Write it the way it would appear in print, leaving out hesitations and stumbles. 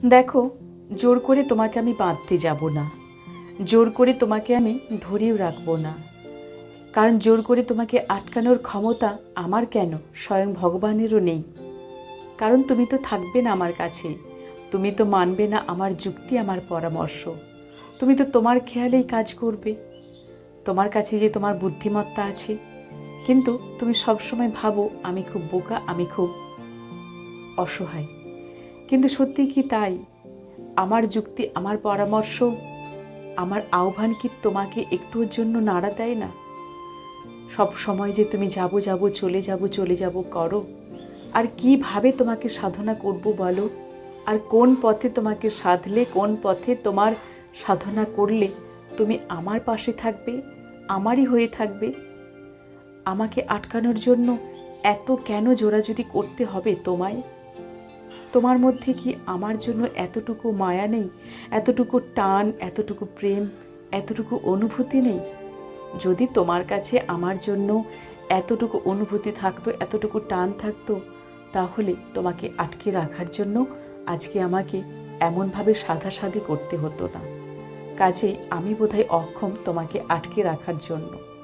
দেখো, জোর করে তোমাকে আমি বাঁধতে যাব না, জোর করে তোমাকে আমি ধরেও রাখবো না। কারণ জোর করে তোমাকে আটকানোর ক্ষমতা আমার কেন, স্বয়ং ভগবানেরও নেই। কারণ তুমি তো থাকবে না আমার কাছে, তুমি তো মানবে না আমার যুক্তি, আমার পরামর্শ। তুমি তো তোমার খেয়ালেই কাজ করবে। তোমার কাছে যে তোমার বুদ্ধিমত্তা আছে, কিন্তু তুমি সবসময় ভাবো আমি খুব বোকা, আমি খুব অসহায়। কিন্তু সত্যি কি তাই? আমার যুক্তি, আমার পরামর্শ, আমার আহ্বান কি তোমাকে একটুর জন্য নাড়া দেয় না? সব সময় যে তুমি যাবো যাবো, চলে যাব করো। আর কিভাবে তোমাকে সাধনা করব বলো? আর কোন পথে তোমাকে সাধলে, কোন পথে তোমার সাধনা করলে তুমি আমার পাশে থাকবে, আমারই হয়ে থাকবে? আমাকে আটকানোর জন্য এত কেন জোরাজুরি করতে হবে তোমায়? তোমার মধ্যে কি আমার জন্য এতটুকু মায়া নেই, এতটুকু টান, এতটুকু প্রেম, এতটুকু অনুভূতি নেই? যদি তোমার কাছে আমার জন্য এতটুকু অনুভূতি থাকতো, এতটুকু টান থাকতো, তাহলে তোমাকে আটকে রাখার জন্য আজকে আমাকে এমনভাবে সাধাসাধি করতে হতো না। কাজেই আমি বোধহয় অক্ষম তোমাকে আটকে রাখার জন্য।